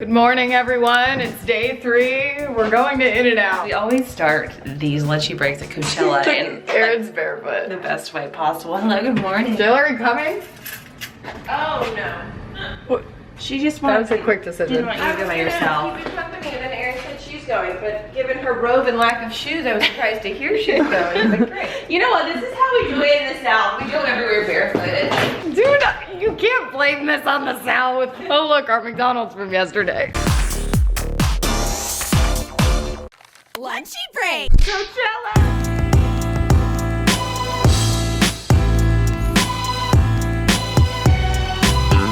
Good morning, everyone. It's day 3. We're going to In-N-Out. We always start these lunchy breaks at Coachella in Aaron's barefoot. the best way possible. Hello, good morning. Hillary coming? Oh no. What? She just That wanted was a quick decision. didn't want you to go by yourself. Keep it company, and then Erin said she's going, but given her robe and lack of shoes, I was surprised to hear she's going. But great. You know what? This is how we do it in the South. We go everywhere barefooted. Dude, you can't blame this on the South. Oh look, our McDonald's from yesterday. Lunchy Break! Coachella!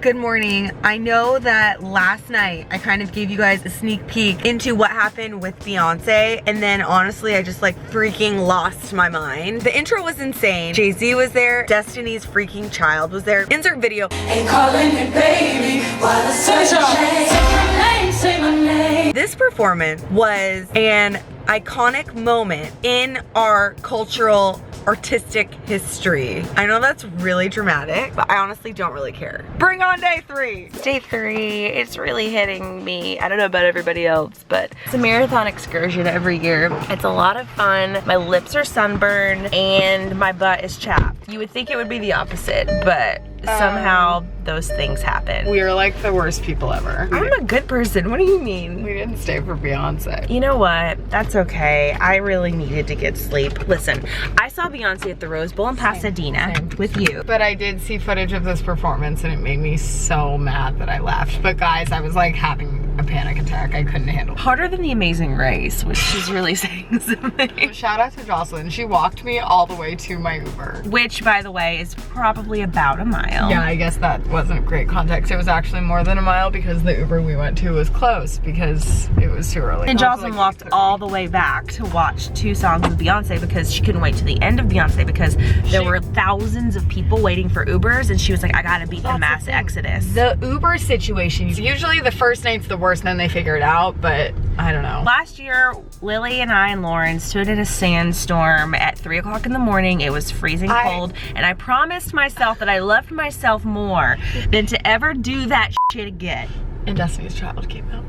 Good morning. I know that last night I kind of gave you guys a sneak peek into what happened with Beyonce, and then honestly I just like freaking lost my mind. The intro was insane. Jay-Z was there, Destiny's freaking Child was there. Insert video. And calling me baby while the sunshine shines. Say my name. This performance was an iconic moment in our cultural artistic history. I know that's really dramatic, but I honestly don't really care. Bring on day 3. Day 3, it's really hitting me. I don't know about everybody else, but it's a marathon excursion every year. It's a lot of fun. My lips are sunburned and my butt is chapped. You would think it would be the opposite, but somehow those things happen. We are like the worst people ever. I'm a good person. What do you mean? We didn't stay for Beyonce. You know what? That's okay. I really needed to get sleep. Listen, I saw Beyonce at the Rose Bowl in Pasadena with you. But I did see footage of this performance and it made me so mad that I left. But guys, I was like having a panic attack. I couldn't handle it. Harder than The Amazing Race, which she's really saying something. Shout out to Jocelyn. She walked me all the way to my Uber. Which, by the way, is probably about a mile. Yeah, I guess that wasn't great context. It was actually more than a mile because the Uber we went to was close because it was too early. And Jocelyn walked all the way back to watch 2 songs with Beyonce because she couldn't wait to the end of Beyonce because there were thousands of people waiting for Ubers, and she was like, I gotta beat the mass exodus. The Uber situation, usually the first night's the worst and then they figure it out, but I don't know. Last year, Lily and I and Lauren stood in a sandstorm at 3 o'clock in the morning. It was freezing cold, and I promised myself that I loved myself more than to ever do that shit again. And Destiny's Child came out.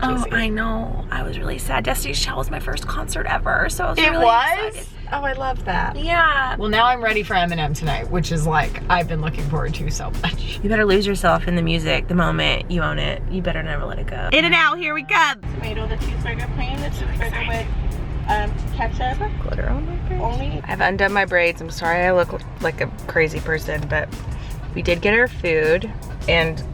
Oh, I know. I was really sad. Destiny's Child was my first concert ever, so I was really excited. Oh, I love that. Yeah. Well, now I'm ready for Eminem tonight, which is like, I've been looking forward to so much. You better lose yourself in the music the moment you own it. You better never let it go. In-N-Out, here we come. Tomato, the cheeseburger plain, the cheeseburger with ketchup. Glitter on my face. Only. I've undone my braids. I'm sorry I look like a crazy person, but we did get our food and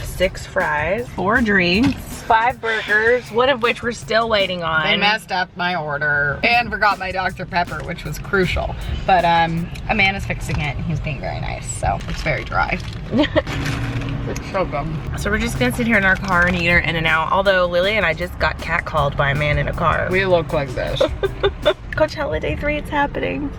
6 fries, 4 drinks, 5 burgers, one of which we're still waiting on. They messed up my order and forgot my Dr. Pepper, which was crucial. But a man is fixing it and he's being very nice, so it's very dry. It's so good. So we're just gonna sit here in our car and eat our In-N-Out, although Lily and I just got catcalled by a man in a car. We look like this. Coachella day 3, it's happening.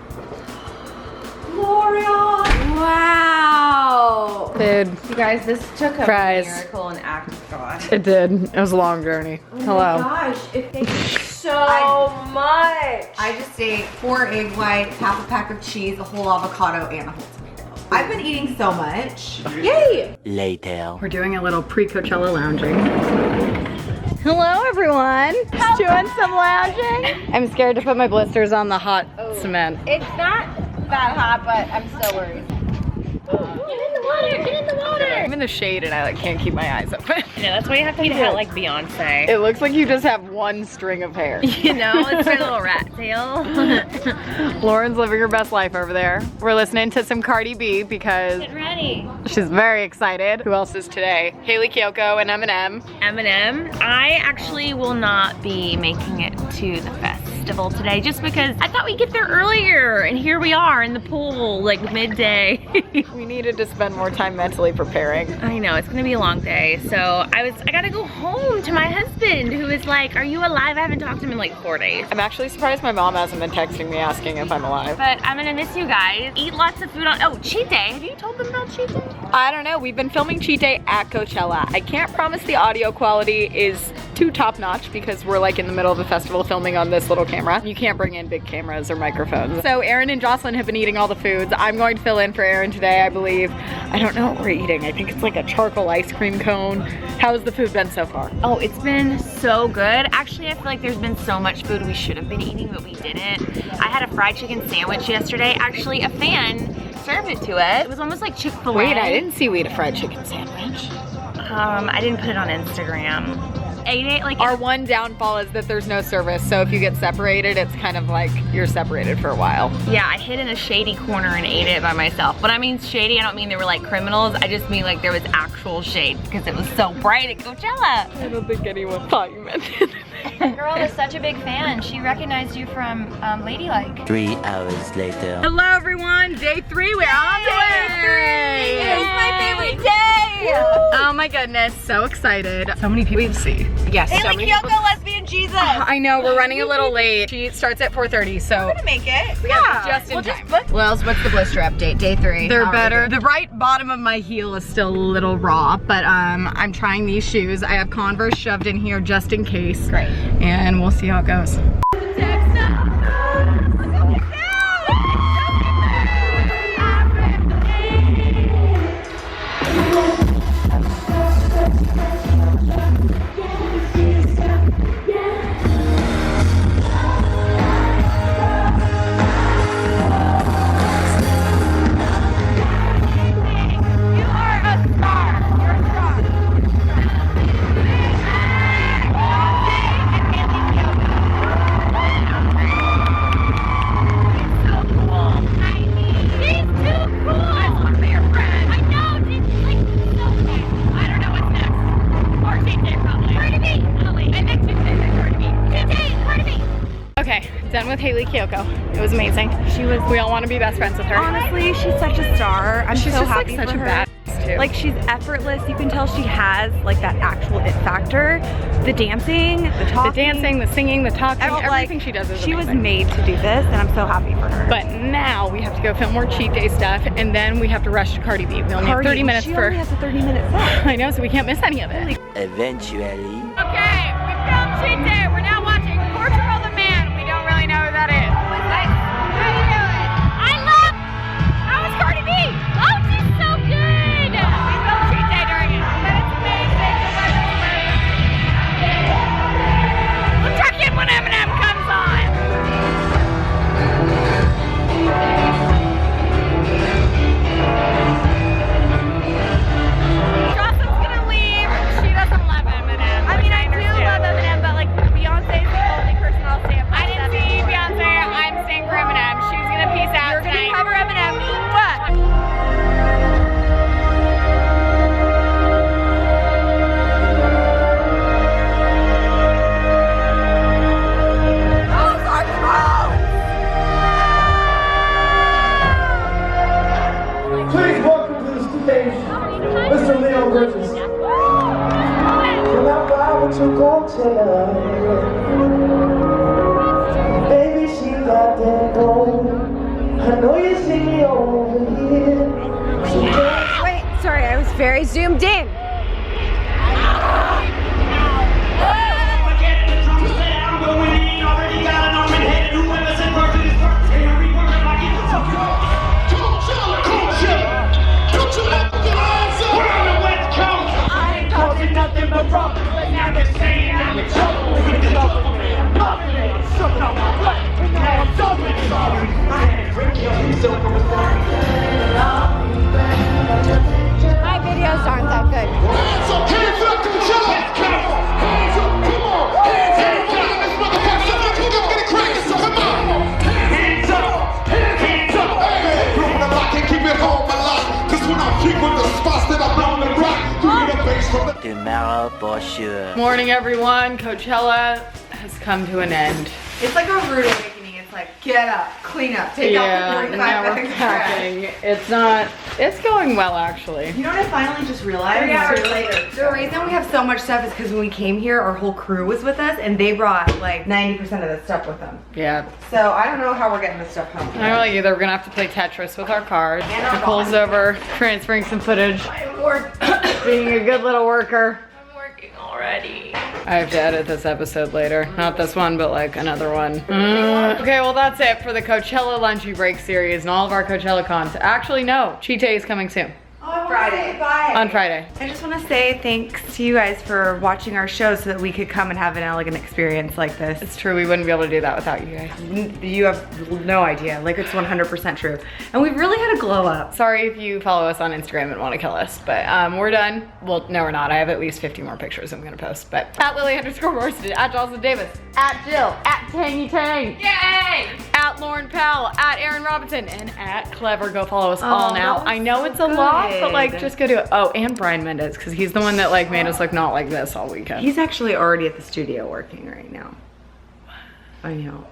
Wow. Dude, You guys, this took a Fries. miracle and act of God. it did. It was a long journey. Hello. Gosh, it takes so much. I just ate 4 egg whites, half a pack of cheese, a whole avocado, and a whole tomato. I've been eating so much. Yay. We're doing a little pre-Coachella lounging. Hello, everyone. Just doing some lounging. I'm scared to put my blisters on the hot cement. It's not that hot, but I'm still worried. Get in the water, get in the water. I'm in the shade and I like can't keep my eyes open. Yeah, that's why you have to eat it like Beyonce. It looks like you just have one string of hair. You know, it's her little rat tail. Lauren's living her best life over there. We're listening to some Cardi B because Get ready. she's very excited. Who else is today? Hayley Kiyoko and Eminem. Eminem. I actually will not be making it to the festival today just because I thought we'd get there earlier, and here we are in the pool like midday. We needed to spend more time mentally preparing. I know, it's gonna be a long day. So I gotta go home to my husband, who is like, are you alive? I haven't talked to him in like 4 days. I'm actually surprised my mom hasn't been texting me asking if I'm alive. But I'm gonna miss you guys. Eat lots of food on, oh, cheat day. Have you told them about cheat day? I don't know, we've been filming Cheat Day at Coachella. I can't promise the audio quality is too top notch because we're like in the middle of a festival filming on this little camera. You can't bring in big cameras or microphones. So Aaron and Jocelyn have been eating all the foods. I'm going to fill in for Aaron today, I believe. I don't know what we're eating. I think it's like a charcoal ice cream cone. How's the food been so far? Oh, it's been so good. Actually, I feel like there's been so much food we should have been eating, but we didn't. I had a fried chicken sandwich yesterday. Actually, a fan served it to us. It was almost like Chick-fil-A. Wait, I didn't see we ate a fried chicken sandwich. I didn't put it on Instagram. Ate it like our one downfall is that there's no service, so if you get separated, it's kind of like you're separated for a while. Yeah, I hid in a shady corner and ate it by myself. When I mean shady, I don't mean they were like criminals. I just mean like there was actual shade because it was so bright at Coachella. I don't think anyone thought you meant it. The girl is such a big fan. She recognized you from Ladylike. 3 hours later. Hello everyone, day 3, we're on the way. It's my favorite day. Oh my goodness, so excited. So many people to see. Yes, so Hayley many Kiyoko, people. lesbian Jesus. I know, we're running a little late. She starts at 4:30, so I'm gonna make it. we got just in time. Wells, what's the blister update? Day 3. They're How are we better. doing? The right bottom of my heel is still a little raw, but I'm trying these shoes. I have Converse shoved in here just in case. Great. And we'll see how it goes. Done with Hayley Kiyoko. It was amazing. We all want to be best friends with her. Honestly, she's such a star. I'm She's so just happy like such for a her. badass too. Like she's effortless. You can tell she has like that actual it factor. The dancing, the talking. The dancing, the singing, the talking, Like, everything she does is She was amazing. made to do this and I'm so happy for her. But now we have to go film more cheat day stuff and then we have to rush to Cardi B. We only have 30 minutes she for... only has a 30-minute set. I know, so we can't miss any of it. Eventually. Okay, we filmed cheat day. We're now watching Portugal the Man. We don't really know who that is. How you doing? How was Cardi B? Oh, she's so good. We filmed cheat day during it, but it's amazing. We'll check in when Eminem comes on. Jocelyn's gonna leave. She doesn't love Eminem. I mean, I do love Eminem, but like Beyonce is the only person I'll stay up. I didn't see Beyonce. I'm staying for Eminem. She's gonna peace out. You're tonight. gonna cover Eminem. Please welcome to the stage, Mr. Leon Bridges. When I ride with your Coachella, baby, she got that gold. I know you see me over here. So Wait, sorry, I was very zoomed in. nothing but wrong, but now they're saying I'm in trouble with the trouble. I'm loving it, I'm sucking on my butt, and now I'm doubly sorry. I had to drink your piece over with My videos aren't that good. Hands up, Coachella! Let's go! Hands up, come on! Hands up! This motherfucker, let's get it crazy, so come on! Hands up! Hands up! Hey! From the lock and keep it home my life, cause when I frequent the spots that I'm known to rock, do you get a bass from the Tomorrow for sure. Morning everyone, Coachella has come to an end. It's like a rude awakening. It's like, get up, clean up, take out the 45 now we're bags of trash. packing. It's going well actually. You know what I finally just realized? 3 hours later. The reason we have so much stuff is because when we came here, our whole crew was with us and they brought like 90% of the stuff with them. Yeah. So I don't know how we're getting this stuff home. I don't really either. We're gonna have to play Tetris with our cars. And our Nicole's bonds. over transferring some footage. Being a good little worker. I'm working hard. already. I have to edit this episode later. Not this one, but like another one. Okay, well that's it for the Coachella Lunchy Break series and all of our Coachella content. Actually, no, Cheat Day is coming soon. Friday. On Friday. I just want to say thanks to you guys for watching our show so that we could come and have an elegant experience like this. It's true, we wouldn't be able to do that without you guys. You have no idea. Like, it's 100% true. And we've really had a glow up. Sorry if you follow us on Instagram and want to kill us, but we're done. Well, no, we're not. I have at least 50 more pictures I'm gonna post, but at Lily_Royston, at Jocelyn Davis, at Jill, at Tangy Tang, Yay! at Lauren Powell, at Aaron Robinson, and at Clevver. Go follow us all now. that was I know so it's a lot, but like good. just go do it. Oh, and Brian Mendez, because he's the one that like made us look not like this all weekend. He's actually already at the studio working right now. I know.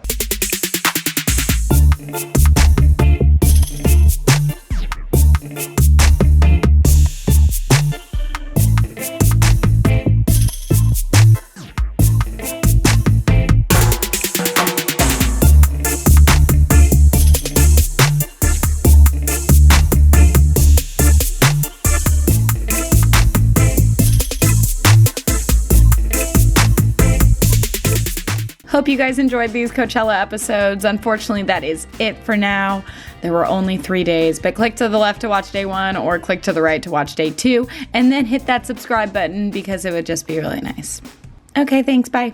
Hope you guys enjoyed these Coachella episodes. Unfortunately, that is it for now. There were only 3 days, but click to the left to watch day 1 or click to the right to watch day 2, and then hit that subscribe button because it would just be really nice. Okay, thanks, bye.